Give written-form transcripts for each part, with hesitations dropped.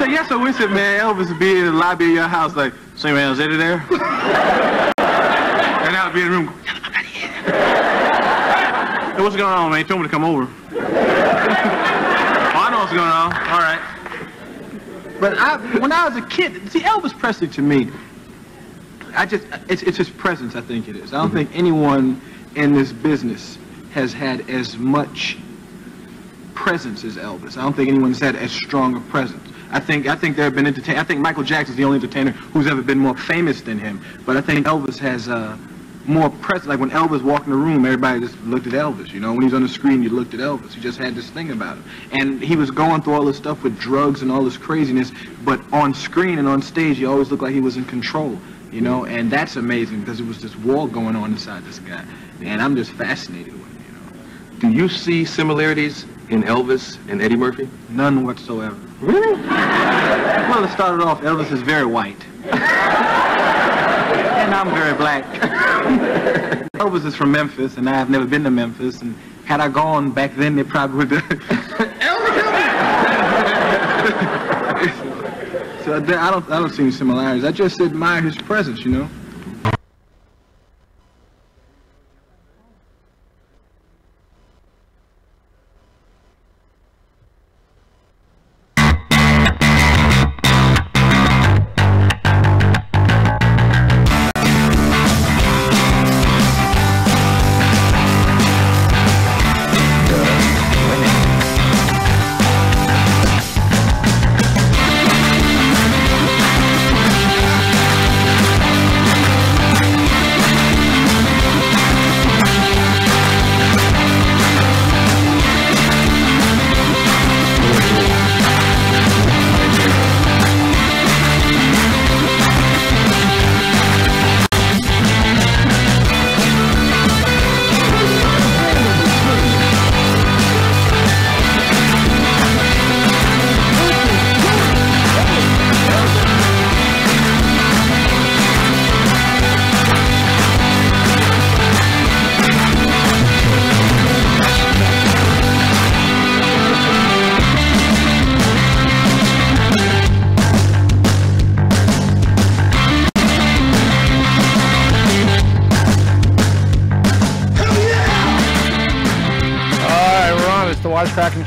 yeah, so we said, man, Elvis would be in the lobby of your house, like, say, man, is Eddie there? And I would be in the room, tell him I'm not here. Hey, what's going on, man? He told me to come over. Oh, I know what's going on. All right. But when I was a kid, see, Elvis Presley to me, it's his presence, I think it is. I don't think anyone in this business has had as much presence as Elvis. I don't think anyone's had as strong a presence. I think there have been entertainers. I think Michael Jackson's the only entertainer who's ever been more famous than him. But I think Elvis has more presence. Like when Elvis walked in the room, everybody just looked at Elvis. You know, when he was on the screen, you looked at Elvis. He just had this thing about him. And he was going through all this stuff with drugs and all this craziness. But on screen and on stage, he always looked like he was in control. You know, and that's amazing because it was this war going on inside this guy. And I'm just fascinated with him, you know. Do you see similarities in Elvis and Eddie Murphy? None whatsoever. Really? Well, it started off, Elvis is very white. And I'm very black. Elvis is from Memphis, and I've never been to Memphis. And had I gone back then, they probably would have... Elvis! So I don't see any similarities. I just admire his presence, you know.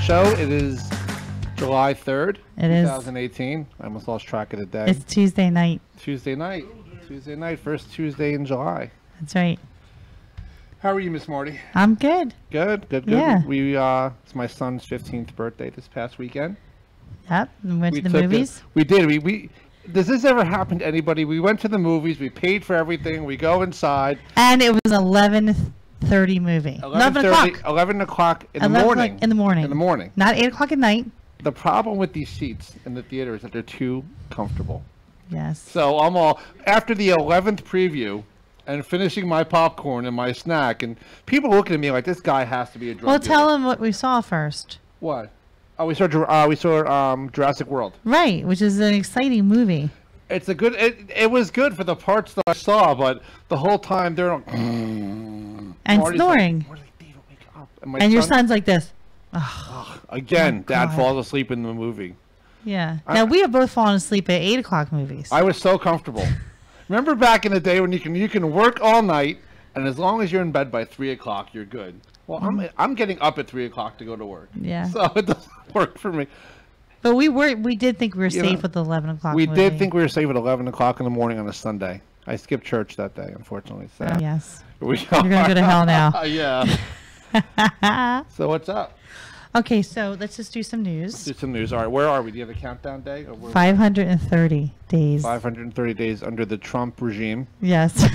Show. It is July 3rd, it 2018. Is. I almost lost track of the day. It's Tuesday night. Tuesday night, first Tuesday in July. That's right. How are you, Miss Marty? I'm good. Good. Yeah. It's my son's 15th birthday this past weekend. Yep. We went to the movies. We did. We does this ever happen to anybody? We went to the movies. We paid for everything. We go inside. And it was 11:30 movie. 11 o'clock. 11 o'clock in the morning. In the morning. In the morning. Not 8 o'clock at night. The problem with these seats in the theater is that they're too comfortable. Yes. So I'm all after the 11th preview and finishing my popcorn and my snack, and people looking at me like this guy has to be a drug dealer. Well, tell them what we saw first. What? Oh, we saw Jurassic World. Right, which is an exciting movie. It's a good. It was good for the parts that I saw, but the whole time they're like, and snoring. Like, David, wake up. And your son's like this. Again, Dad falls asleep in the movie. Yeah. Now we have both fallen asleep at 8 o'clock movies. I was so comfortable. Remember back in the day when you can work all night, and as long as you're in bed by 3 o'clock, you're good. Well, I'm getting up at 3 o'clock to go to work. Yeah. So it doesn't work for me. But we did think we were safe with the 11 o'clock movie. We did think we were safe at 11 o'clock in the morning on a Sunday. I skipped church that day, unfortunately. So. Oh, yes. You're going to go to hell now. Yeah. So what's up? Okay, so let's just do some news. Let's do some news. All right, where are we? Do you have a countdown day? 530 days. 530 days under the Trump regime. Yes.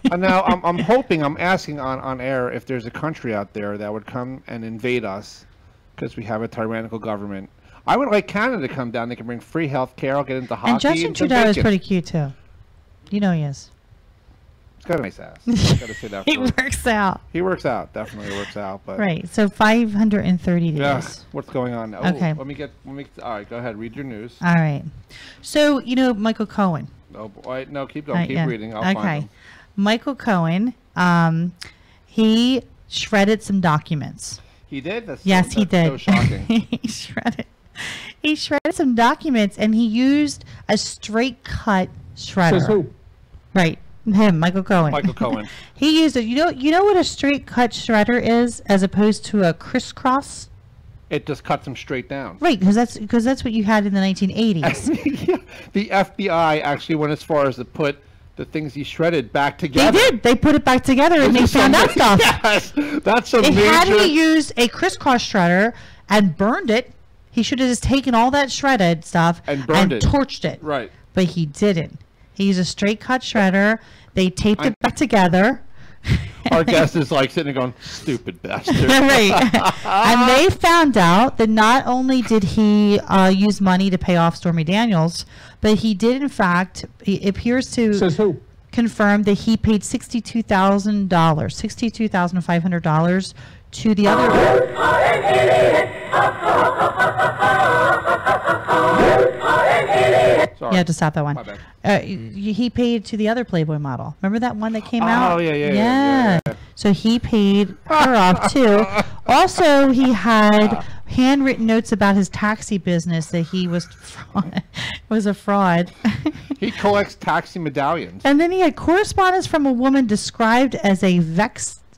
Now, I'm hoping, I'm asking on air if there's a country out there that would come and invade us because we have a tyrannical government. I would like Canada to come down. They can bring free health care. I'll get into hockey. And Justin Trudeau is pretty cute, too. You know he is. He's got a nice ass. Gotta say that. He works out. He works out. Definitely works out. But right. So 530 days. Yeah. What's going on now? Okay. Let me all right, go ahead. Read your news. All right. So, Michael Cohen. Oh, boy. No, keep going. Keep reading. I'll find him. Michael Cohen, he shredded some documents. He did? Yes, he did. So shocking. He shredded some documents, and he used a straight cut shredder. Says who? Right, him, Michael Cohen. Michael Cohen. He used it. You know what a straight cut shredder is, as opposed to a crisscross. It just cuts them straight down. Right, because that's what you had in the 1980s. Yeah, the FBI actually went as far as to put the things he shredded back together. They did. They put it back together, and they found out stuff. Yes, that's a If major. had he used a crisscross shredder and burned it, he should have just taken all that shredded stuff And burned it. torched it. Right. But he didn't. He used a straight cut shredder. They taped it back together. Our guest is like sitting there going, "Stupid bastard." Right. And they found out that not only did he use money to pay off Stormy Daniels, but he did, in fact, it appears to Says who? confirm that he paid $62,000, $62,500 to the other. Sorry. You have to stop that one. My bad. He paid to the other Playboy model. Remember that one that came out? Oh, yeah. So he paid her off too. Also, he had handwritten notes about his taxi business that he was was a fraud. He collects taxi medallions. And then he had correspondence from a woman described as a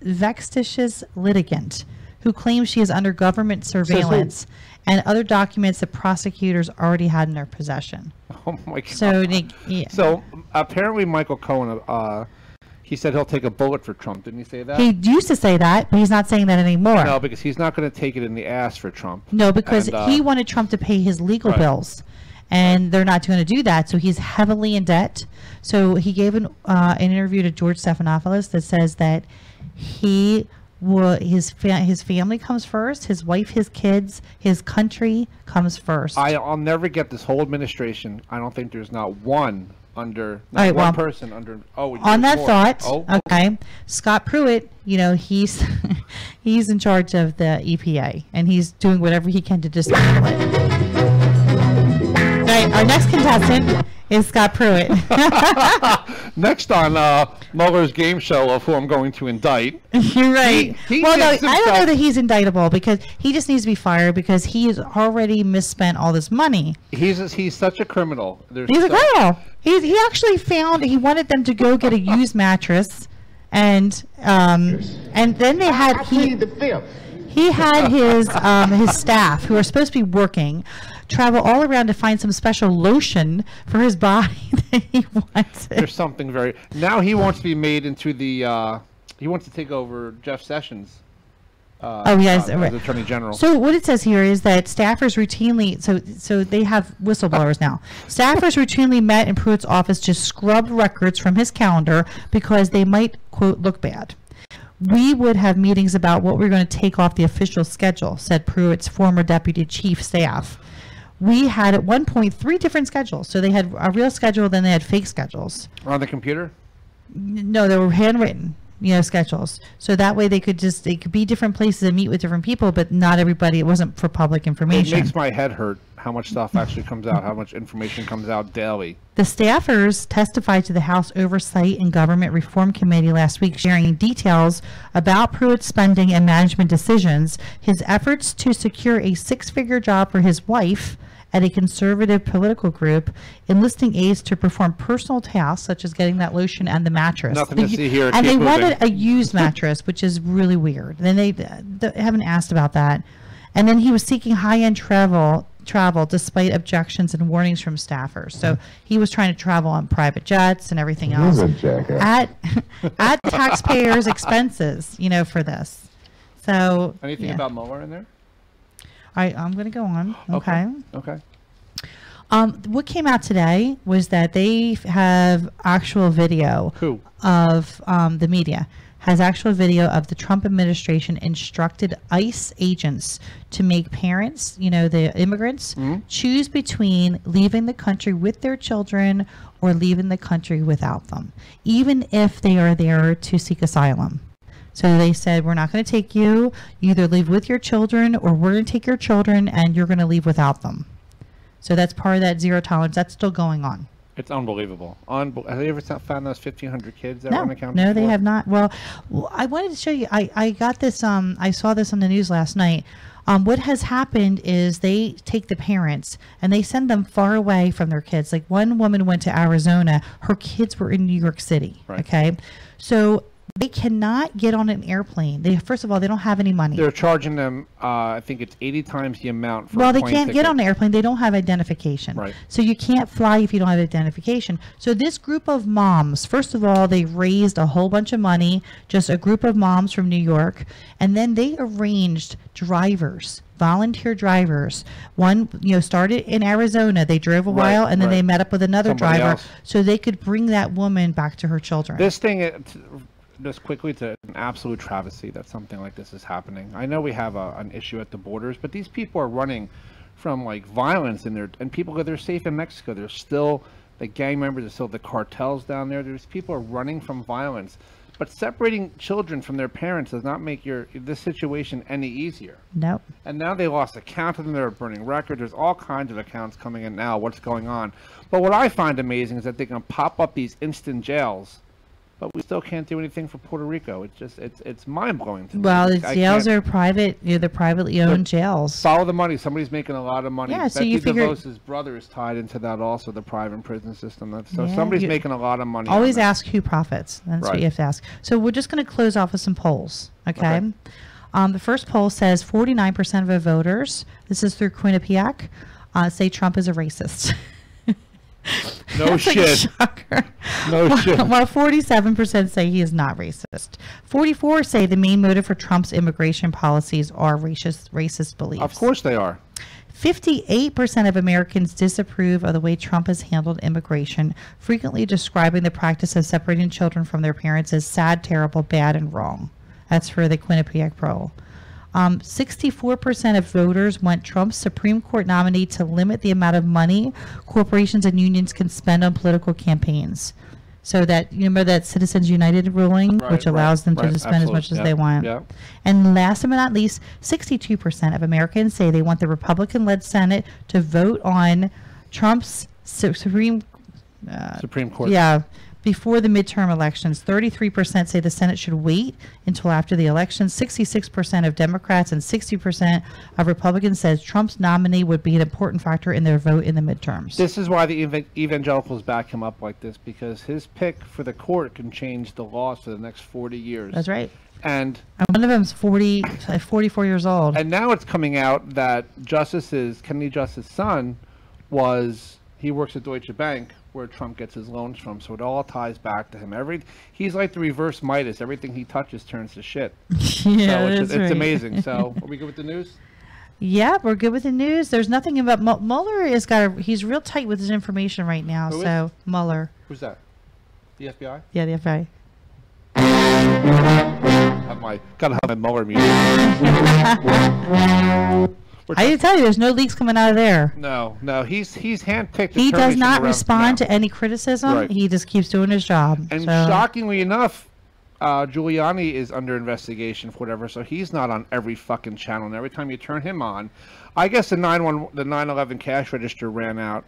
vexatious litigant who claims she is under government surveillance, and other documents that prosecutors already had in their possession. Oh my God. So, So apparently Michael Cohen, he said he'll take a bullet for Trump. Didn't he say that? he used to say that, but he's not saying that anymore. No, because he's not going to take it in the ass for Trump. No, because And, he wanted Trump to pay his legal Right. bills, and they're not going to do that. So he's heavily in debt. So he gave an interview to George Stephanopoulos that says that his family comes first, his wife, his kids, his country comes first. I'll never get this whole administration. I don't think there's not one under, not All right, one well, person under. Oh, on there's that more. thought, Oh, okay, Scott Pruitt, he's he's in charge of the EPA, and he's doing whatever he can to dismantle it. Right, our next contestant is Scott Pruitt. Next on Mueller's game show of who I'm going to indict. You're right. He Well, no, I thinks don't know himself- that he's indictable, because he just needs to be fired because he has already misspent all this money. He's such a criminal. He's a criminal. He actually found he wanted them to go get a used mattress, and then they had he had his staff, who are supposed to be working, travel all around to find some special lotion for his body that he wanted. There's something very. Now he wants to be made into the. He wants to take over Jeff Sessions. Yes, as right. Attorney General. So what it says here is that staffers routinely, so they have whistleblowers now. Staffers routinely met in Pruitt's office to scrub records from his calendar because they might, quote, look bad. We would have meetings about what we're going to take off the official schedule, said Pruitt's former deputy chief staff. We had at one point 3 different schedules. So they had a real schedule, then they had fake schedules. On the computer? No, they were handwritten, schedules. So that way they could be different places and meet with different people, but not everybody. It wasn't for public information. It makes my head hurt how much stuff actually comes out, how much information comes out daily. The staffers testified to the House Oversight and Government Reform Committee last week, sharing details about Pruitt's spending and management decisions, his efforts to secure a 6-figure job for his wife at a conservative political group, enlisting aides to perform personal tasks such as getting that lotion and the mattress. Nothing to see here. And Keep they moving. wanted a used mattress, which is really weird. Then they haven't asked about that. And then he was seeking high-end travel despite objections and warnings from staffers. So he was trying to travel on private jets and everything else at taxpayers' expenses, for this. So Anything about Mueller in there? I'm going to go on. Okay. Okay. What came out today was that they have actual video Who? of the media has actual video of the Trump administration instructed ICE agents to make parents, the immigrants, choose between leaving the country with their children or leaving the country without them, even if they are there to seek asylum. So they said, we're not going to take you. You either leave with your children, or we're going to take your children and you're going to leave without them. So that's part of that zero tolerance. That's still going on. It's unbelievable. Have they ever found those 1,500 kids that were unaccounted No, for? they have not. Well, I wanted to show you. I got this. I saw this on the news last night. What has happened is they take the parents and they send them far away from their kids. Like one woman went to Arizona, her kids were in New York City. Right. Okay. So they cannot get on an airplane. First of all, they don't have any money. They're charging them, I think it's 80 times the amount for Well, a they plane can't ticket. get on the airplane. They don't have identification. Right. So you can't fly if you don't have identification. So this group of moms, first of all, they raised a whole bunch of money, just a group of moms from New York, and then they arranged drivers, volunteer drivers. One, started in Arizona. They drove a while, and then they met up with another Somebody driver else. so they could bring that woman back to her children. This thing, just quickly, it's an absolute travesty that something like this is happening. I know we have an issue at the borders, but these people are running from like violence, and people go, they're safe in Mexico. There's still the gang members, there's still the cartels down there. There's people are running from violence, but separating children from their parents does not make this situation any easier. Nope. And now they lost account of them. They're burning records. There's all kinds of accounts coming in now. What's going on? But what I find amazing is that they can pop up these instant jails, but we still can't do anything for Puerto Rico. It's just it's mind blowing to me. Well, the I jails can't- are private. They're privately owned jails. Follow the money. Somebody's making a lot of money. Yeah, so Betsy you figure- DeVos' brother is tied into that also, the private prison system. So Yeah, somebody's you- making a lot of money. on Always that. ask who profits. That's what Right. you have to ask. So we're just going to close off with some polls. Okay. The first poll says 49% of the voters, this is through Quinnipiac, say Trump is a racist. No That's like a shit. shocker. No shit. While 47% say he is not racist. 44 say the main motive for Trump's immigration policies are racist beliefs. Of course they are. 58% of Americans disapprove of the way Trump has handled immigration, frequently describing the practice of separating children from their parents as sad, terrible, bad, and wrong. That's for the Quinnipiac poll. 64% of voters want Trump's Supreme Court nominee to limit the amount of money corporations and unions can spend on political campaigns. So that, you remember that Citizens United ruling, Right, which allows them to right, just spend as much as absolutely. they want. Yeah. And last but not least, 62% of Americans say they want the Republican-led Senate to vote on Trump's Supreme Court. Yeah, before the midterm elections. 33% say the Senate should wait until after the election. 66% of Democrats and 60% of Republicans says Trump's nominee would be an important factor in their vote in the midterms. This is why the evangelicals back him up like this, because his pick for the court can change the laws for the next 40 years. That's right. And one of them's 44 years old. And now it's coming out that Kennedy Justice's son he works at Deutsche Bank, where Trump gets his loans from, so it all ties back to him. He's like the reverse Midas. Everything he touches turns to shit. Yeah, so that's it's right. amazing. So are we good with the news? Yeah, we're good with the news. There's nothing about Mueller. He's real tight with his information right now. Who So Mueller, Who's that? The FBI? yeah, the FBI. Gotta have my Mueller music. I didn't tell you, there's no leaks coming out of there. No, he's handpicked. He does attorneys from not around- respond no. to any criticism. Right. He just keeps doing his job. And So- shockingly enough, Giuliani is under investigation for whatever, so he's not on every fucking channel. And every time you turn him on, I guess the 9/11 cash register ran out.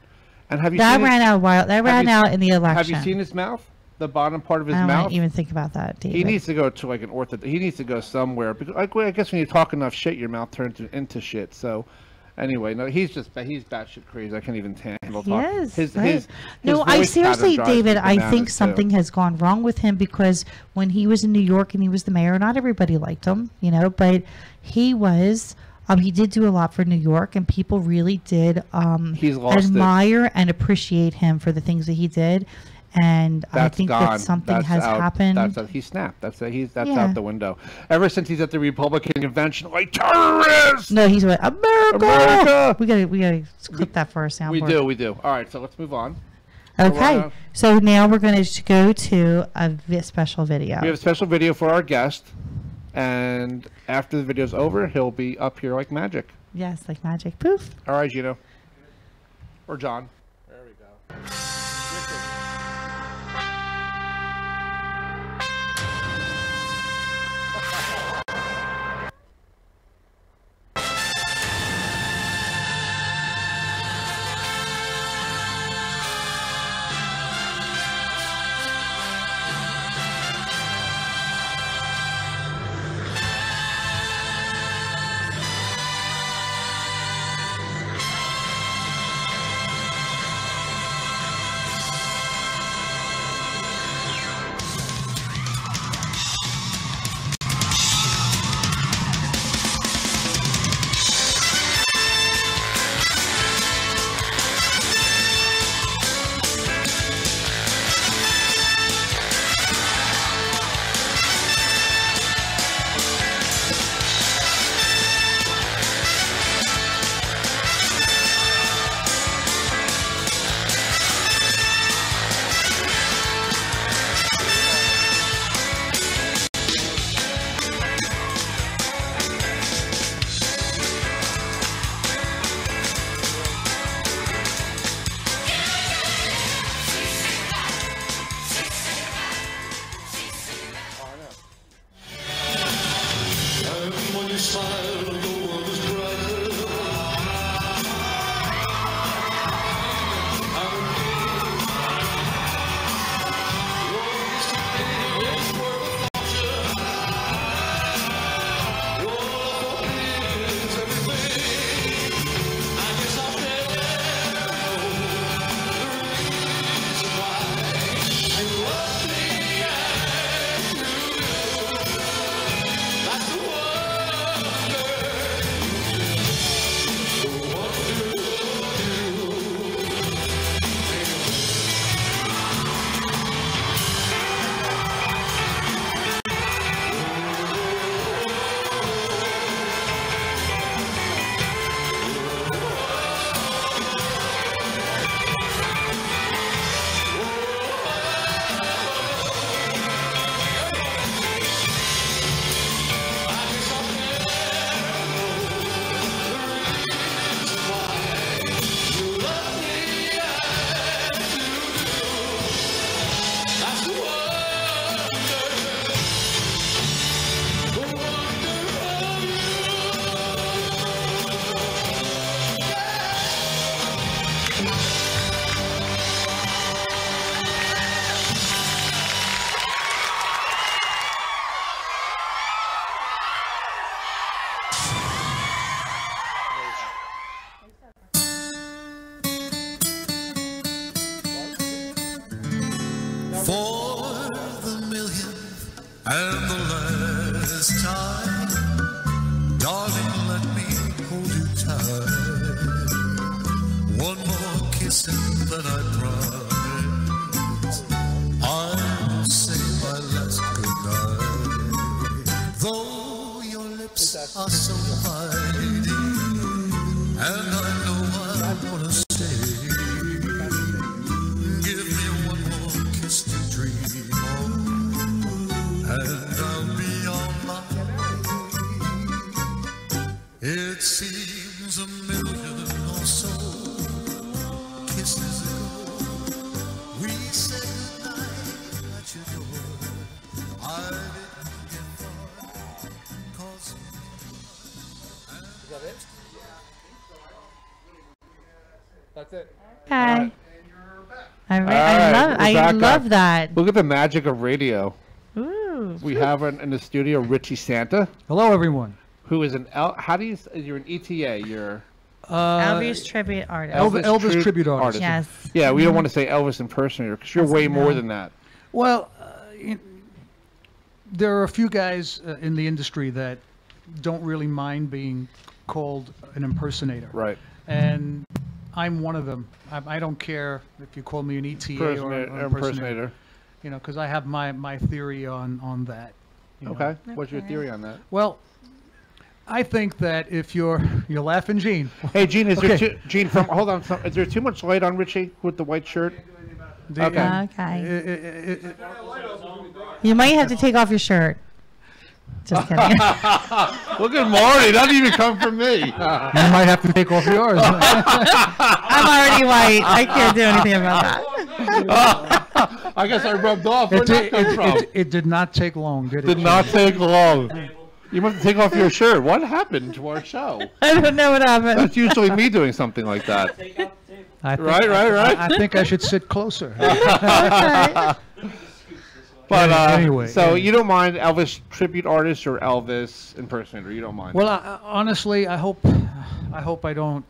And have you that seen ran his, out a while. That ran out in the election. Have you seen his mouth? The bottom part of his I don't mouth. want to even think about that, David. He needs to go to like an He needs to go somewhere because I guess when you talk enough shit, your mouth turns into shit. So. Anyway, no, he's batshit crazy. I can't even handle talking. Yes, His no, I voice seriously, pattern drives me David, I bananas, think too. something has gone wrong with him because when he was in New York and he was the mayor, not everybody liked him, but he was. He did do a lot for New York, and people really did He's lost admire and appreciate him for the things that he did. And I That's think gone. that something That's has out. happened. He snapped. That's Yeah. out the window. Ever since he's at the Republican convention, like terrorists. No, he's like America. America! We gotta clip that for our soundboard. We do. All right, so let's move on. Okay, so now we're going to go to a special video. We have a special video for our guest, and after the video's over, he'll be up here like magic. Yes, like magic. Poof. All right, Gino. Or John. There we go. For the millionth and the last time, darling, let me hold you tight. One more kissing that I promise. I will say my last goodnight. Though your lips are so inviting, and I know I wanna stay. Give me one more kiss to dream on, and I'll be on my way. It seems a million or so kisses ago, we said goodnight at your door. I didn't get far, 'cause Is that it? That's it. Okay. I Rebecca, love that. Look at the magic of radio. Ooh. We have in the studio Richie Santa, Hello, everyone. who is how do you, you're an ETA, you're Elvis tribute artist. Elvis tribute artist. Yes. Yeah, we don't want to say Elvis impersonator, because you're way more than that. Well, there are a few guys in the industry that don't really mind being called an impersonator. Right. And I'm one of them. I don't care if you call me an ETA or an impersonator. You know, because I have my theory on that. you know. Okay. What's your theory on that? Well, I think that if you're laughing, Gene. Hey, Gene, is Okay. there Gene, hold on. Is there too much light on Richie with the white shirt? Okay. Okay. You might have to take off your shirt. Just kidding. Look at Marty. That didn't even come from me. You might have to take off yours. I'm already white. I can't do anything about that. I guess I rubbed off. Where'd that come from? It did not take long, did it? Did not take long. You must take off your shirt. What happened to our show? I don't know what happened. That's usually me doing something like that. Right. I think I should sit closer. Okay. But anyway, so you don't mind Elvis tribute artist or Elvis impersonator? You don't mind? Well, honestly, I hope I don't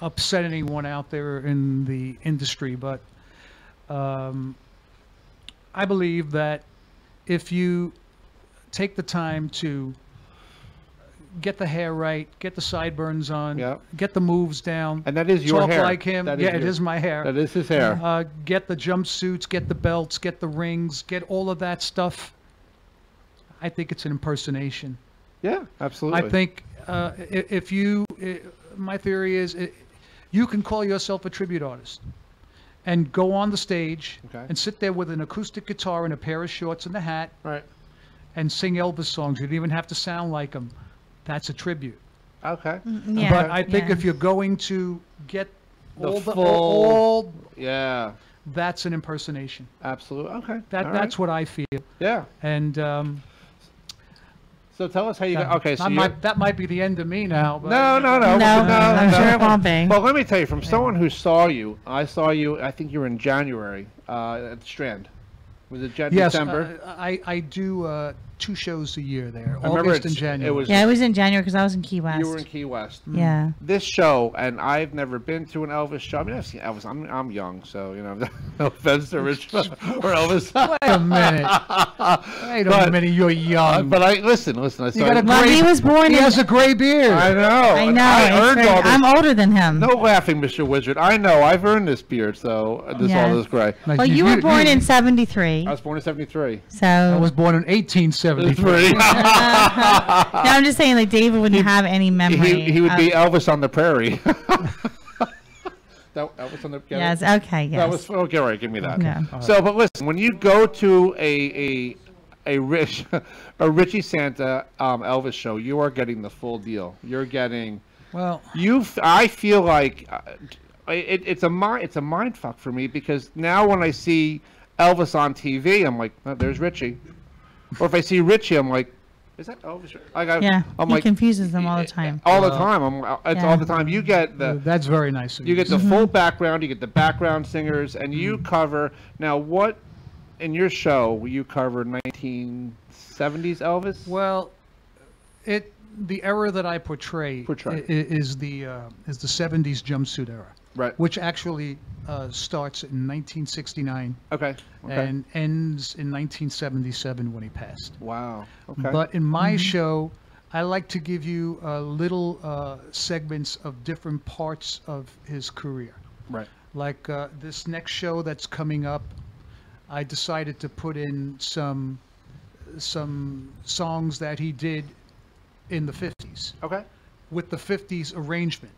upset anyone out there in the industry, but I believe that if you take the time to get the hair right, get the sideburns on, Yep. get the moves down, And that is your talk hair. like him. That It is my hair. That is his hair. Get the jumpsuits, get the belts, get the rings, get all of that stuff. I think it's an impersonation. Yeah, absolutely. I think if you, my theory is, you can call yourself a tribute artist and go on the stage and sit there with an acoustic guitar and a pair of shorts and a hat Right. and sing Elvis songs. You don't even have to sound like him. That's a tribute. Okay. Yeah. But I think yeah. if you're going to get The all the full- all, Yeah. that's an impersonation. Absolutely. Okay. That's All right. what I feel. Yeah. And So tell us how you got. Okay. So that might be the end of me now. But No, I'm sure it won't be. Well, let me tell you, from someone who saw you, I saw you. I think you were in January at the Strand. Was it Yes, December? I do 2 shows a year there, I remember August and it January. was. Yeah, it was in January because I was in Key West. You were in Key West. Yeah. This show, and I've never been to an Elvis show. I mean, I've seen Elvis. I'm young, so no offense to Rich or Elvis. Wait a minute. Wait a minute, you're young. But listen. I You got a started. Well, he was born He in. has a gray beard. I know. I know. I it's earned great. all this. I'm older than him. No laughing, Mr. Wizard. I know. I've earned this beard, so all Yes. this gray. Like, Well, you were born in '73, I was born in '73. so. I was born in 1873. No, I'm just saying, like David wouldn't have any memory. He would of- be Elvis on the prairie. Elvis on the. Yes. Okay. That Yes. was okay. Right, give me that. No. So, but listen, when you go to a Richie Santa Elvis show, you are getting the full deal. You're getting. Well, I feel like it's a mind fuck for me, because now when I see Elvis on TV, I'm like, oh, there's Richie. Or if I see Richie, I'm like, is that Elvis? Yeah. I'm He like, confuses them all the time. all the time. It's Yeah. all the time. You get the. that's very nice of You get the Mm-hmm. full background. You get the background singers, and you cover. Now, what in your show will you cover? 1970s Elvis. Well, the era that I portray, is the 70s jumpsuit era. Right. which actually starts in 1969 Okay. and ends in 1977 when he passed. Wow. Okay. But in my show, I like to give you little segments of different parts of his career. right. Like this next show that's coming up, I decided to put in some songs that he did in the 50s Okay. with the 50s arrangement.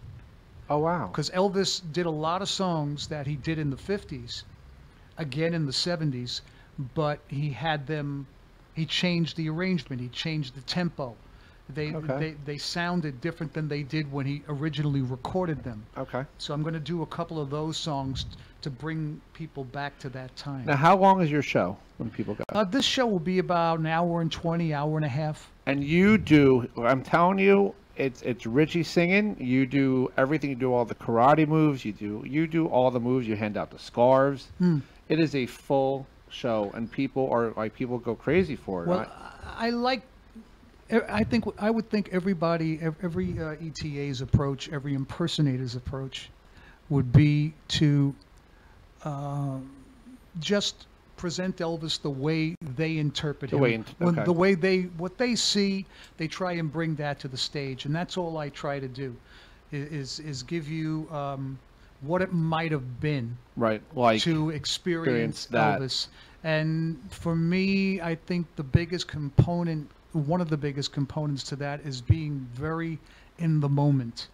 Oh wow. Because Elvis did a lot of songs that he did in the 50s, again in the 70s, but he changed the arrangement, he changed the tempo. They sounded different than they did when he originally recorded them. Okay. So I'm going to do a couple of those songs to bring people back to that time. Now, how long is your show when people go? This show will be about an hour and 20, hour and a half. And you do, I'm telling you, it's Richie singing. You do everything. You do all the karate moves. You do all the moves. You hand out the scarves. It is a full show, and people go crazy for it. Well, I would think everybody, every ETA's approach, every impersonator's approach, would be to just present Elvis the way they interpret him. The way what they see, they try and bring that to the stage, and that's all I try to do, is give you what it might have been, right? Like to experience that. Elvis. And for me, I think the biggest component. One of the biggest components to that is being very in the moment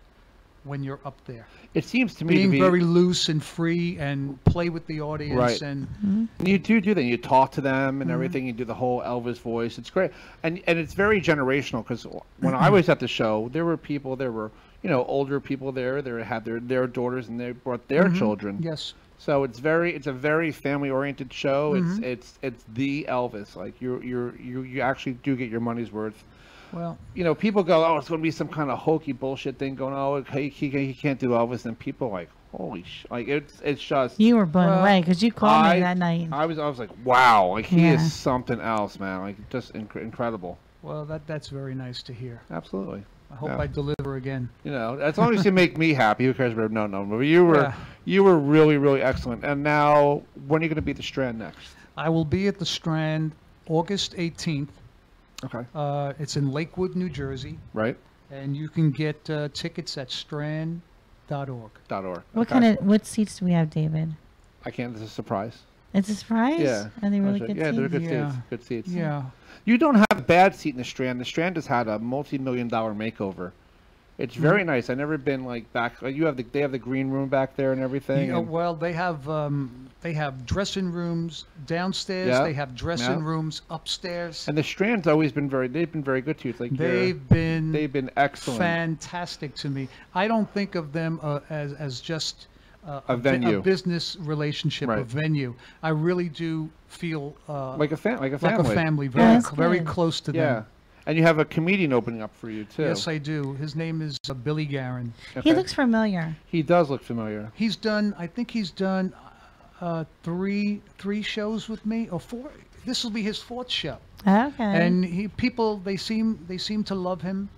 when you're up there. It seems to me being to be very loose and free and play with the audience. Right. And you do that. You talk to them and everything. You do the whole Elvis voice. It's great, and it's very generational. Because when I was at the show, there were people. There were older people there. They had their daughters and they brought their children. Yes. So it's a very family oriented show. It's the Elvis. Like you actually do get your money's worth. Well, people go, oh, it's going to be some kind of hokey bullshit thing going. Oh, he can't do Elvis, and people are like, holy sh! Like it's just. You were blown away because you called me that night. I was like, wow, like he is something else, man. Like just incredible. Well, that's very nice to hear. Absolutely. I hope I deliver again. As long as you make me happy, who cares? No. But you were really, really excellent. And now, when are you going to be at the Strand next? I will be at the Strand August 18th. Okay. It's in Lakewood, New Jersey. Right. And you can get tickets at strand.org. What seats do we have, David? I can't. This is a surprise. It's a surprise? Yeah. Are they really good seats? Yeah, they're good seats. Good seats. Yeah. You don't have a bad seat in the Strand. The Strand has had a multi-million-dollar makeover. It's very nice. I've never been back. They have the green room back there and everything. Yeah, well, they have dressing rooms downstairs. Yeah. They have dressing rooms upstairs. And the Strand's always been they've been very good to you. It's like they've been excellent, fantastic to me. I don't think of them as just a venue, a business relationship, a venue. I really do feel like a family, very close to them. Yeah. And you have a comedian opening up for you, too. Yes, I do. His name is Billy Guerin. Okay. He looks familiar. He does look familiar. I think he's done three shows with me, or four. This will be his fourth show. Okay. And they seem to love him.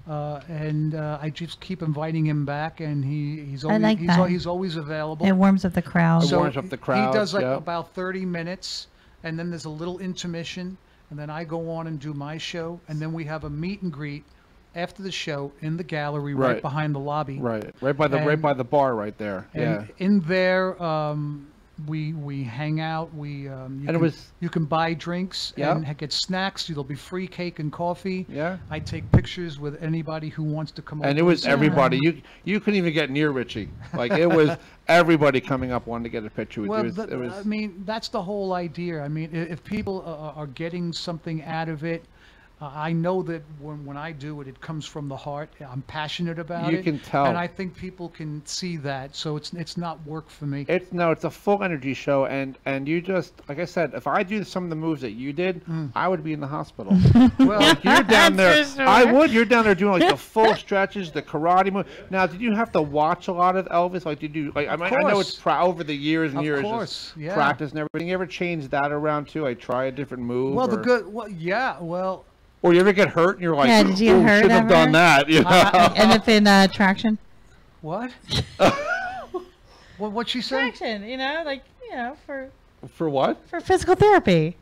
And I just keep inviting him back, and he's always available. It warms up the crowd. It warms up the crowd. He does about 30 minutes, and then there's a little intermission. And then I go on and do my show, and then we have a meet and greet after the show in the gallery right behind the lobby. Right by the bar right there. And in there, we hang out. You can buy drinks and get snacks. There'll be free cake and coffee. Yeah. I take pictures with anybody who wants to come up. And it was everybody. You couldn't even get near Richie. Like it was everybody coming up wanting to get a picture with you. I mean, that's the whole idea. I mean, if people are getting something out of it, I know that when I do it, it comes from the heart. I'm passionate about it. You can tell. And I think people can see that. So it's not work for me. It's a full energy show. And you just, like I said, if I do some of the moves that you did, I would be in the hospital. Well, like you're down there. Sure. I would. You're down there doing like the full stretches, the karate move. Now, did you have to watch a lot of Elvis? Like, did you, I know it's over the years and years. Of course, practice and everything. You ever change that around too? Like try a different move? Well, or you ever get hurt and you're like, did you get hurt should have done that. You know? And if in traction? What? What'd she say? Traction, For what? for physical therapy.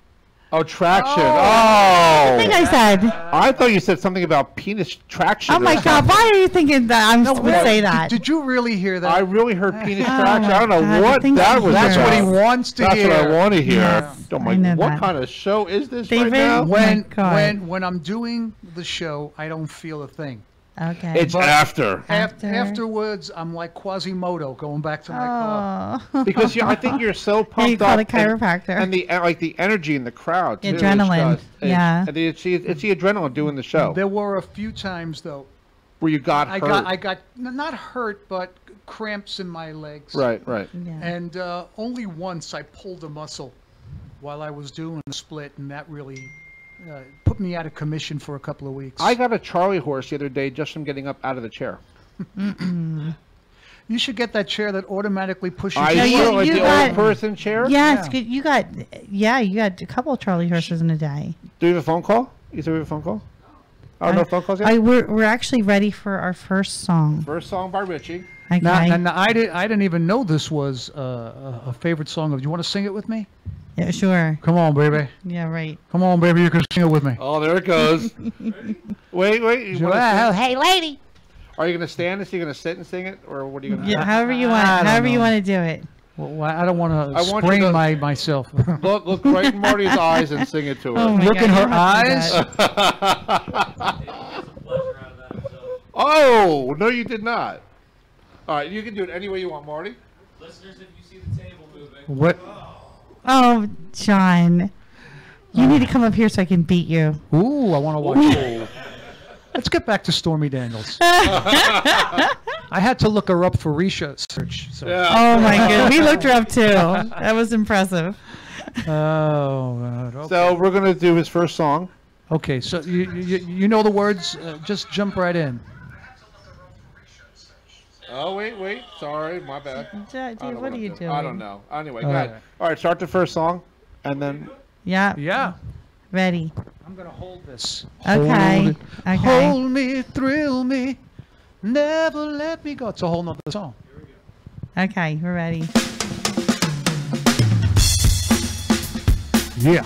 Oh, traction. I think I said. I thought you said something about penis traction. Oh my God! Why are you thinking that I'm supposed to say that? Did you really hear that? I really heard penis traction. my I don't know God, what things that you was. hear. That's what he wants to That's hear. what I want to hear. Yes. Oh I my, know what that. kind of show is this David? right now? When God. when I'm doing the show, I don't feel a thing. Okay. It's after. Afterwards, I'm like Quasimodo going back to my car. Oh. Because I think you're so Yeah, you pumped call up. the chiropractor. And the the energy in the crowd. The too, is adrenaline, just- yeah. And it's the adrenaline doing the show. There were a few times though. Where you got hurt. I got not hurt, but cramps in my legs. Right. Yeah. And only once I pulled a muscle while I was doing the split, and that really put me out of commission for a couple of weeks. I got a Charlie horse the other day just from getting up out of the chair. You should get that chair that automatically pushes I you. will, up. like you the got- old person chair. Yes, Yeah. you got a couple of Charlie horses in a day. Do we have a phone call? You said we have a phone call? Oh, no phone calls yet? We're actually ready for our first song. First song by Richie. Okay. Now, I didn't even know this was a favorite song of. Do you want to sing it with me? Yeah, sure. Come on, baby. Yeah, right. Come on, baby. You can sing it with me. Oh, there it goes. wait. You wanna sing? Hey, lady. Are you going to stand this? Are you going to sit and sing it? Or what are you going to Yeah, however you want. I don't However you know. want to do it. Well, I don't want I to want you sprain to- myself. Look right in Marty's eyes and sing it to her. Oh my Look God, in you her don't have to do eyes. Oh, no, you did not. All right, you can do it any way you want, Marty. Listeners, if you see the table moving. What? Oh, John. You need to come up here so I can beat you. Ooh, I want to watch it. Let's get back to Stormy Daniels. I had to look her up for research. So. Oh my God. We looked her up too. That was impressive. Oh, God. Okay. So we're going to do his first song. Okay, so you know the words. Just jump right in. Oh, wait. Sorry, my bad. Dude, what are you doing? I don't know. Anyway, go All ahead. right. All right, start the first song, and then... Yeah. Yeah. Ready. I'm gonna hold this. Okay. Hold it. Okay. Hold me, thrill me, never let me go. It's a whole nother song. Okay, we're ready. Yeah.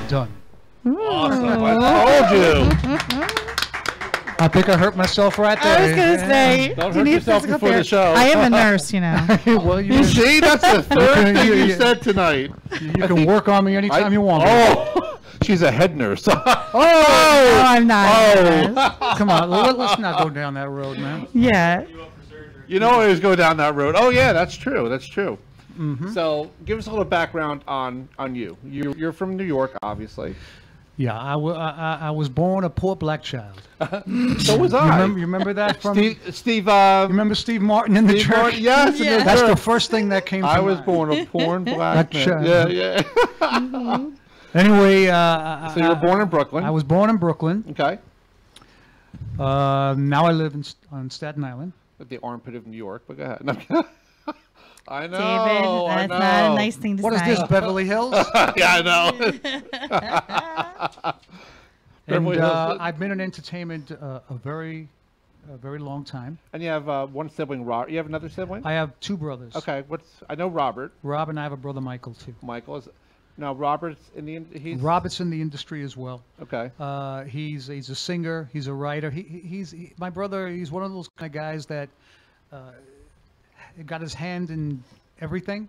Done. I told you. I think I hurt myself right there. I was going to say, Don't you hurt need yourself physical before the therapy. show. I am a nurse, you know. Well, you See, that's the third thing you Yeah. said tonight. can work on me anytime you want. Oh, she's a head nurse. No, I'm not. Oh. Come on, let's not go down that road, man. Yeah. You know, I always go down that road. Oh, yeah, that's true. That's true. So, give us a little background on you. You're from New York, obviously. Yeah, I was born a poor black child. So was I. You remember that from Steve you remember Steve Martin in the Steve church? Martin, yes, in the That's church. the first thing that came to I was mind. born a poor black man. child. Yeah. Anyway, So you were born in Brooklyn. I was born in Brooklyn. Okay. Now I live on Staten Island. With the armpit of New York, but go ahead. No. I know. David, I that's know. not a nice thing to What is say. this, Beverly Hills? Yeah, I know. And Beverly Hills. I've been in entertainment a very long time. And you have one sibling, Robert. You have another sibling? I have two brothers. Okay. I know Robert. Rob and I have a brother, Michael, too. Michael is. Now Robert's in the. He's. Robert's in the industry as well. Okay. He's a singer. He's a writer. My brother. He's one of those kind of guys that got his hand in everything,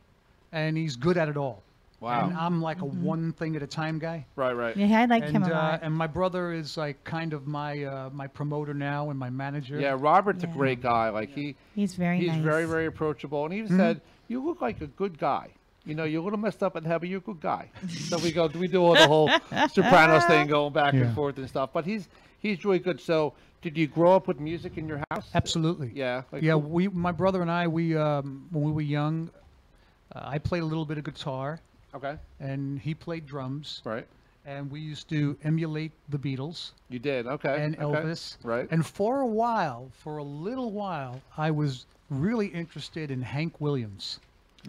and he's good at it all. Wow. And I'm like a one thing at a time guy. Right. Yeah, I like And him a lot. and my brother is like kind of my my promoter now and my manager. Yeah, Robert's a Yeah. great guy. Like He's very he's nice. very approachable, and he even said, "You look like a good guy. You know, you're a little messed up in the head, but you're a good guy." So we do all the whole Sopranos thing, going back Yeah. and forth and stuff. But he's really good. So, did you grow up with music in your house? Absolutely. Yeah. Yeah, cool. my brother and I, when we were young, I played a little bit of guitar, Okay. and he played drums, Right. and we used to emulate the Beatles You did. Okay. and okay. Elvis. Right. And for a little while, I was really interested in Hank Williams.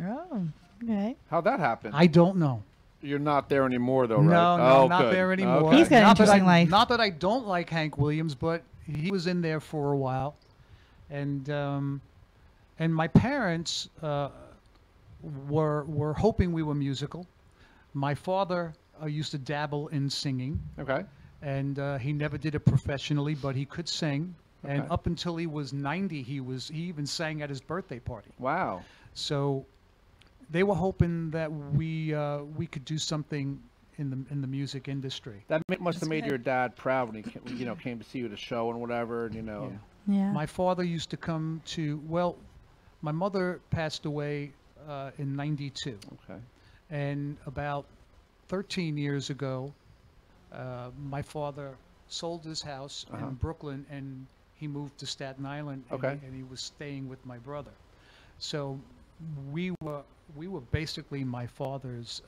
Oh, okay. How'd that happen? I don't know. You're not there anymore, though, right? No, no, Oh, not good. there anymore. Okay. He's got an Not that interesting life. Not that I don't like Hank Williams, but he was in there for a while, and my parents were hoping we were musical. My father used to dabble in singing, Okay. and he never did it professionally, but he could sing. And Okay. up until he was 90, he even sang at his birthday party. Wow. So they were hoping that we could do something in the music industry. That must have made good. your dad proud when he came to see you at a show and whatever, and Yeah. Yeah. My father used to come to, my mother passed away in 92. Okay. And about 13 years ago, my father sold his house in Brooklyn, and he moved to Staten Island, Okay. and he was staying with my brother. So we were basically my father's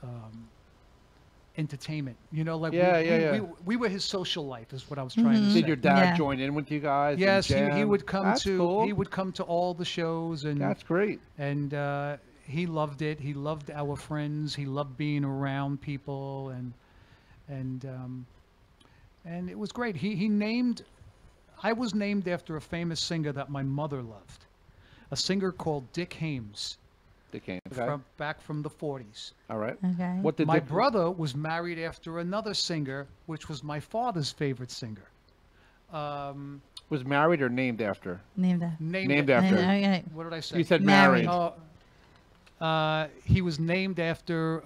entertainment. You know, like Yeah. we were his social life, is what I was trying to say. Did your dad Yeah. join in with you guys? and Yes, he jam? would come That's to cool. he would come to all the shows, and That's great. and he loved it. He loved our friends. He loved being around people, and it was great. I was named after a famous singer that my mother loved, a singer called Dick Hames, They came. Okay. back from the 40s. All right. Okay. What did My Dick- brother was married after another singer, which was my father's favorite singer. was married or named after? Named that. Named after. Okay. What did I say? You said Married. married. He was named after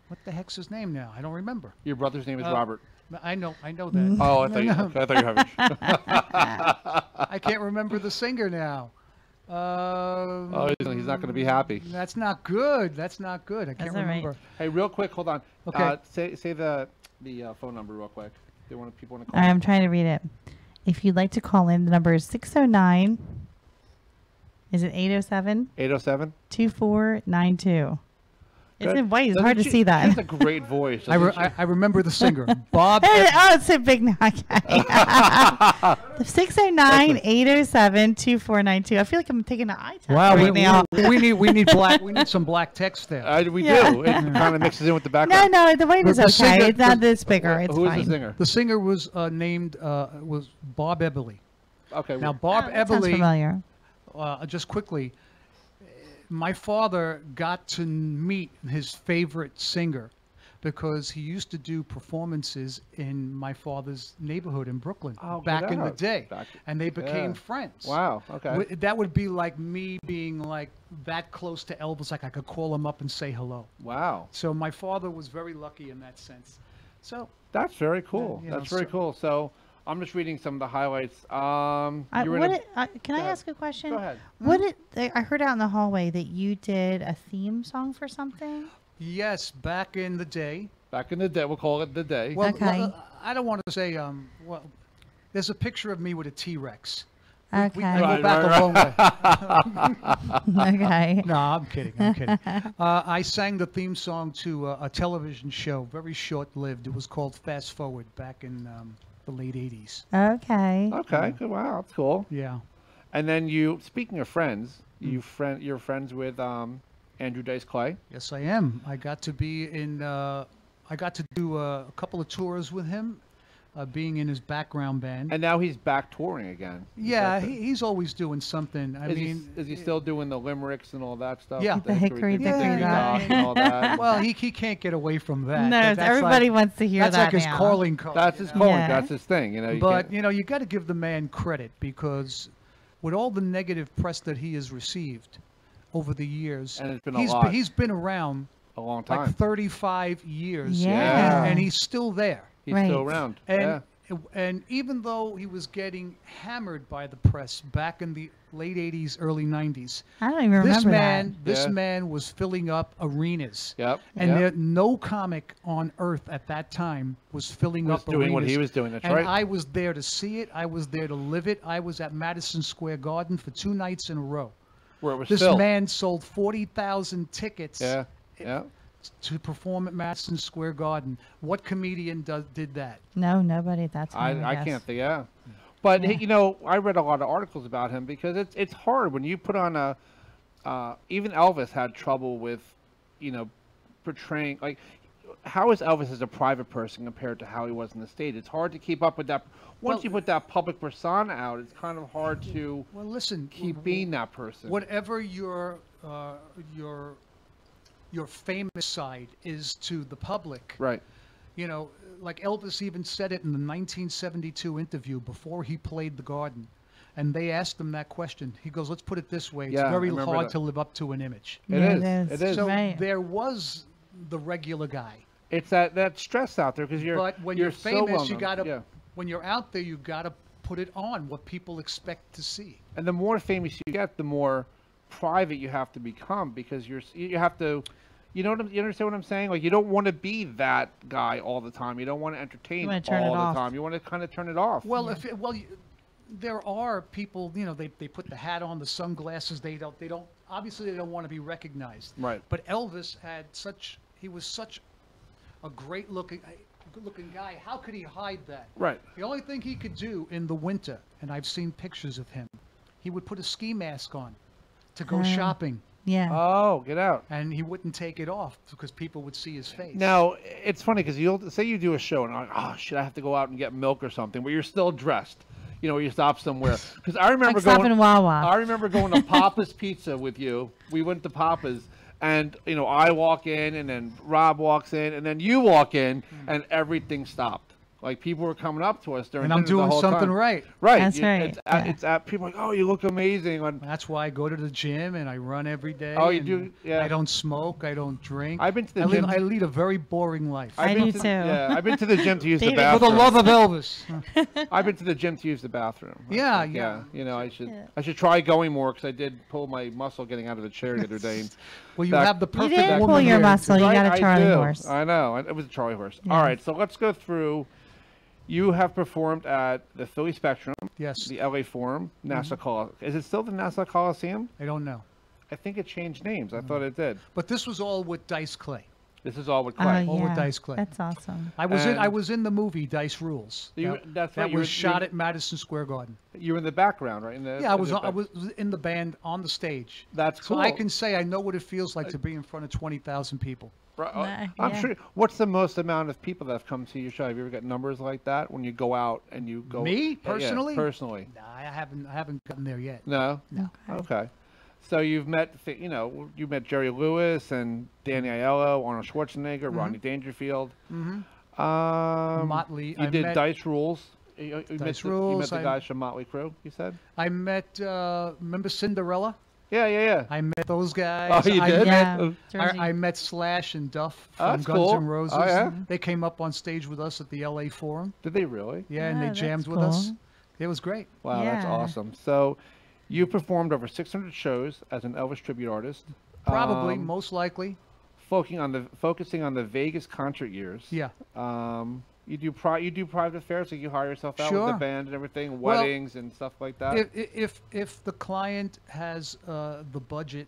what the heck's his name now? I don't remember. Your brother's name is Robert. I know that. Oh, I thought you were having. I can't remember the singer now. Oh, he's not going to be happy. That's not good. That's not good. I can't That's all right. remember. Hey, real quick, hold on. Okay. Say the phone number real quick. People want to call. I'm trying to read it. If you'd like to call in, the number is 609. Is it 807? 807. 2492. It's Good. in white. It's Doesn't hard to she- see She that. has a great voice. I remember the singer, Bob. Oh, it's a big knock. 609-807-2492. I feel like I'm taking an eye test Wow, right now. we need some black text there. We Yeah. do. It kind of mixes in with the No, background. no, the white is The okay. singer- It's not this bigger. It's Who is fine. the singer? The singer was named was Bob Eberly. Okay. Now well, Bob That sounds Eberly, familiar. just quickly, my father got to meet his favorite singer because he used to do performances in my father's neighborhood in Brooklyn Oh, back get in the out. day, Back- and they became yeah. friends. Wow. Okay. That would be like me being like that close to Elvis, like I could call him up and say hello. Wow. So my father was very lucky in that sense. So That's very cool. Yeah, you know, That's very so- cool. So I'm just reading some of the highlights. You were in Can I ahead. ask a question? Go ahead. I heard out in the hallway that you did a theme song for something. yes, back in the day, Back in the day, we'll call it the day. Well, Okay. I don't want to say, well, there's a picture of me with a T-Rex. We Okay. go back a long way. Okay. No, I'm kidding. I'm kidding. I sang the theme song to a television show, very short-lived. It was called Fast Forward back in the late 80s. Okay. Okay, good. Wow, that's cool. Yeah. And then you, speaking of friends, you're friends with Andrew Dice Clay. Yes, I am. I got to be in. I got to do a couple of tours with him, being in his background band. And now he's back touring again. Yeah, he's always doing something. I Is mean, is he still doing the limericks and all that stuff? Yeah. The hickory dickory dock dock. and all that. well, he can't get away from that. No, That's everybody like, wants to hear that's that like his now. calling card. That's his you know? calling. Yeah. That's his thing. You know. But can't- you got to give the man credit, because with all the negative press that he has received over the years, And it's been a lot. he's been around a long time. like 35 years, Yeah. and he's still there. He's Right. still around. And and even though he was getting hammered by the press back in the late 80s, early 90s, I don't even remember this Yeah. man was filling up arenas. Yep. And yep. no comic on earth at that time was filling Was up doing arenas. what he was doing. That's and right. I was there to see it. I was there to live it. I was at Madison Square Garden for 2 nights in a row. Where it was This filled. man sold 40,000 tickets Yeah. Yeah. to perform at Madison Square Garden. What comedian did that? that. No, nobody at that time. I guess. can't think. Yeah. But Yeah. you know, I read a lot of articles about him because it's hard when you put on a. Even Elvis had trouble with, you know, portraying like. How is Elvis as a private person compared to how he was in the stage? It's hard to keep up with that. Once Well, you put that public persona out, it's kind of hard to Well, listen. keep being that person. Whatever your famous side is to the public, Right. you know, like Elvis even said it in the 1972 interview before he played the Garden, and they asked him that question. He goes, "Let's put it this way: it's Yeah, I very remember hard that. to live up to an image." It Yeah, is. It is. So Right. there was the regular guy, It's that stress out there because you're. but when you're you're so famous, well you known. gotta. Yeah. When you're out there, you gotta put it on what people expect to see. And the more famous you get, the more private you have to become because you have to. You know you understand what I'm saying? Like you don't want to be that guy all the time. You don't want to entertain You wanna turn it all the off. time. You want to kind of turn it off. Well, there are people, you know, they put the hat on, the sunglasses. They don't obviously they don't want to be recognized. Right. But Elvis he was such a good-looking guy. How could he hide that? Right. The only thing he could do in the winter, and I've seen pictures of him, he would put a ski mask on to go shopping, Yeah. Oh, get out. and he wouldn't take it off because people would see his face. Now it's funny because you'll say you do a show and I'm like, oh shit, I have to go out and get milk or something, but you're still dressed. You know, you stop somewhere. Because I remember Like stop in Wawa. I remember going to Papa's Pizza with you. We went to Papa's, and you know, I walk in, and then Rob walks in, and then you walk in, and everything stopped. Like people were coming up to us during and I'm dinner the doing whole something time. right. Right. That's right, yeah. It's at people are like, oh, you look amazing. On That's why I go to the gym and I run every day. Oh, you and do? Yeah. I don't smoke. I don't drink. I've been to the I gym. I lead a very boring life. I I've been do to, too. Yeah, I've been to the gym to use the David, For the bathroom. love of Elvis. I've been to the gym to use the bathroom. I Yeah, think, yeah. You know, I should Yeah. try going more because I did pull my muscle getting out of the chair the other day. And Well, you Back- have the You perfect didn't woman pull your here. muscle. You Right, got a I Charlie do. horse. I know. It was a Charlie horse. Yeah. All right, so let's go through. You have performed at the Philly Spectrum, Yes. the LA Forum, Nassau Coliseum. Is it still the Nassau Coliseum? I don't know. I think it changed names. I thought it did. But this was all with Dice Clay. This is all with Oh, Clay. All with yeah. Dice Clay. That's awesome. I was in the movie Dice Rules. You- that that's that right, you was were- shot you- at Madison Square Garden. You were in the background, right? Yeah, I was in the band on the stage. That's So cool. I can say I know what it feels like to be in front of 20,000 people. Right, Nah, I'm yeah. sure. What's the most amount of people that have come to your show? Have you ever got numbers like that when you go out and you go? Me, Yeah, personally? personally. Nah, I haven't gotten there yet. No. Okay. Okay. So you've met, you met Jerry Lewis and Danny Aiello, Arnold Schwarzenegger, Rodney Dangerfield. Motley. You I did met- Dice Rules. You met Dice You met Rules, the I- guys from Motley Crue. You said. I met, remember Cinderella? Yeah. I met those guys. Oh, you I did? Yeah. Oh, Jersey. I met Slash and Duff Oh, from that's Guns cool. N' Roses. Oh, yeah? They came up on stage with us at the LA Forum. Did they really? Yeah, and Oh, they that's jammed with us. cool. It was great. Wow, that's Yeah. awesome. So, you performed over 600 shows as an Elvis tribute artist. Probably, most likely. focusing on the Vegas concert years. Yeah. You do private affairs, like you hire yourself out with Sure. the band and everything, Well, weddings and stuff like that. If the client has the budget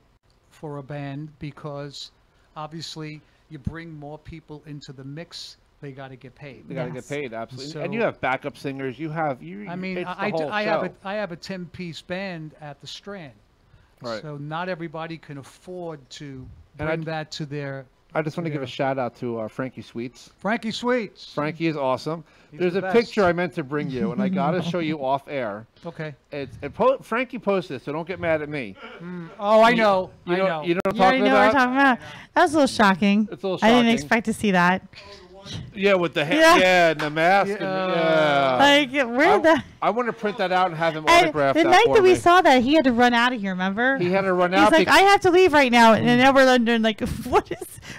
for a band, because obviously you bring more people into the mix, they got to get paid. They got to get paid, absolutely. So- and you have backup singers. You have I mean, it's the I whole have show. I have a 10-piece band at the Strand, Right. so not everybody can afford to And bring that to their. I just want to give a Yeah. shout out to Frankie Sweets. Frankie Sweets. Frankie is awesome. He's There's the a best. picture I meant to bring you, and I got to show you off air. Okay. Frankie posted it, so don't get mad at me. Oh, I know. You I know, know. you know what I'm You already talking know what we're about? talking about. That was a little shocking. It's a little I didn't shocking. expect to see that. Yeah, with the Yeah. and the mask. Yeah. Like, where the... I want to print that out and have him And autograph the that night for that we me. saw that, he had to run out of here, remember? He had to run He's out. like, I have to leave right now. And then we're wondering, like,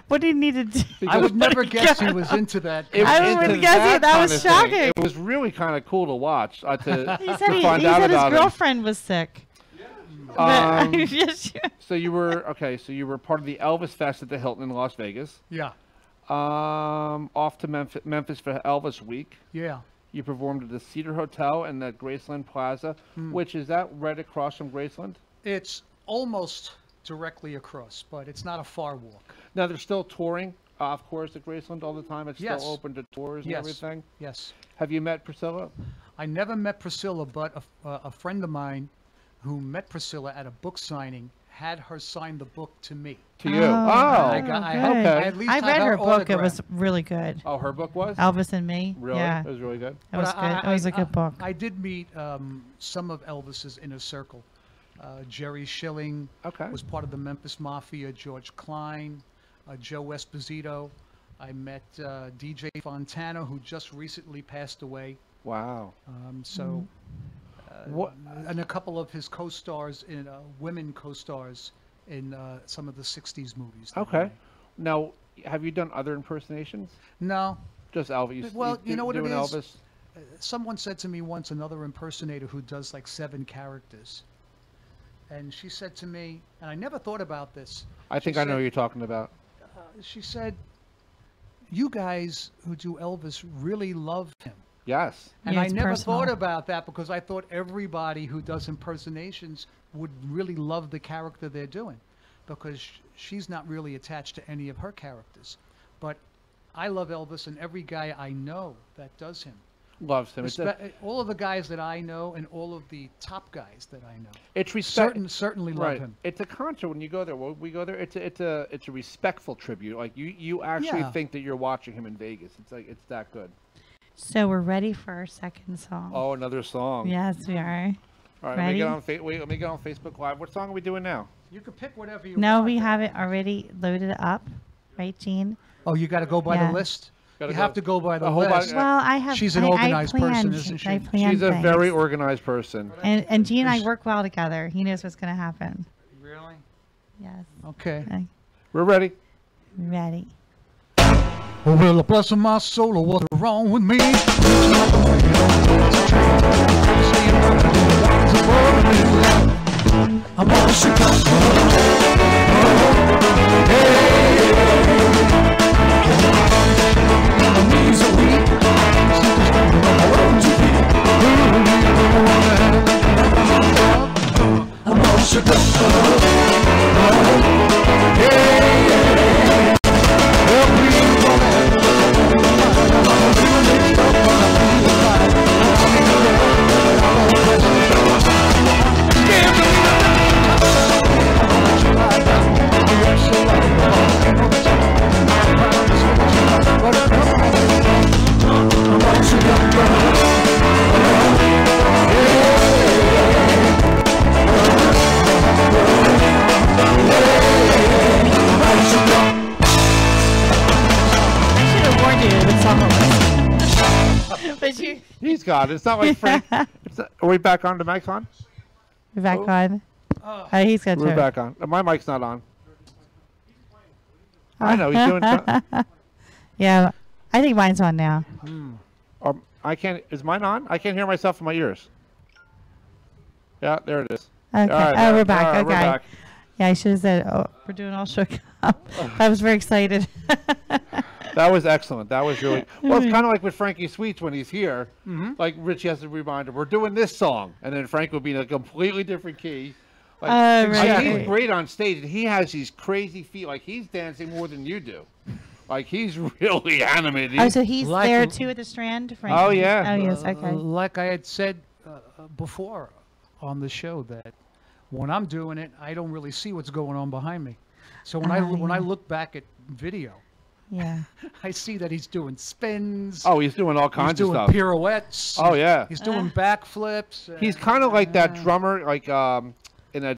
what do you need to do? I would never Oh my guess he God. was into that. It was I into wouldn't guess it. That kind was of thing. shocking. It was really kind of cool to watch. To He said, to find he out said his about him. girlfriend was sick. Yes, so you were part of the Elvis Fest at the Hilton in Las Vegas. Yeah. Off to Memphis for Elvis Week. Yeah. You performed at the Cedar Hotel and the Graceland Plaza, which is that right across from Graceland? It's almost directly across, but it's not a far walk. Now they're still touring, of course, at Graceland all the time. It's Yes. still open to tours Yes. and everything. Yes. Have you met Priscilla? I never met Priscilla, but a friend of mine who met Priscilla at a book signing had her sign the book to me. To you? Oh, I good. got- I- okay. at least I have read her book. It autograph. was really good. Oh, her book was? Elvis and Me. Really? Yeah, It was really good. it was But good. It was a good book. I did meet some of Elvis's inner circle. Jerry Schilling Okay. was part of the Memphis Mafia. George Klein, Joe Esposito. I met DJ Fontana, who just recently passed away. Wow. What? And a couple of his co-stars in women co-stars in some of the '60s movies. that he Okay. made. Now, have you done other impersonations? No, Just Elvis? Well, you know what it doing is? Elvis? someone said to me once, another impersonator who does like 7 characters, and she said to me, and I never thought about this. I think she I know said- who you're talking about. She said, "You guys who do Elvis really love him." Yes. And Yeah, I it's never personal. thought about that because I thought everybody who does impersonations would really love the character they're doing, because she's not really attached to any of her characters. But I love Elvis, and every guy I know that does him. Loves him. All of the guys that I know and all of the top guys that I know It's respect. certainly love Right. him. It's a concert when you go there. When we go there, it's a respectful tribute. Like you actually Yeah. think that you're watching him in Vegas. It's like it's that good. So we're ready for our second song. Oh, another song. Yes, we are. All right, Ready? let me get on Facebook Live. What song are we doing now? You can pick whatever you No, want. we have it already loaded up, right, Jean? Oh, you got to go by Yeah. the list? Gotta You go- have to go by the a whole list. bunch- Well, I have. She's an I organized person, planned- isn't she? I planned She's a things. very organized person. And Jean and I work well together. He knows what's going to happen. Really? Yes. Okay. Okay. We're ready. Ready. Oh, well, bless my soul, or what's wrong with me? I'm all shook up. My knees are weak. I'm all shook I should have warned you the song was. But you. He's got it. It's not like Frank. Are we back on? The mic's on? We're back on. He's got We're to. back on. My mic's not on. I know he's doing something. Yeah, I think mine's on now. I can't. Is mine on? I can't hear myself in my ears. Yeah, there it is. Okay. All right, Oh, we're back. all right, Okay. We're back. Yeah, I should have said, oh, we're doing all shook up. I was very excited. That was excellent. That was really well. It's kind of like with Frankie Sweets when he's here. Like Rich has to remind him, we're doing this song, and then Frank will be in a completely different key. Like, right. he's great on stage, and he has these crazy feet. Like he's dancing more than you do. Like he's really animated. Oh, so he's Like- there too at the Strand, Frank? Oh, yeah. Oh yes, okay. Like I had said before on the show, that when I'm doing it, I don't really see what's going on behind me. So when I look back at video, Yeah. I see that he's doing spins. Oh, he's doing all kinds he's of doing stuff. pirouettes. Oh, yeah. He's doing backflips. He's kind of like that drummer, like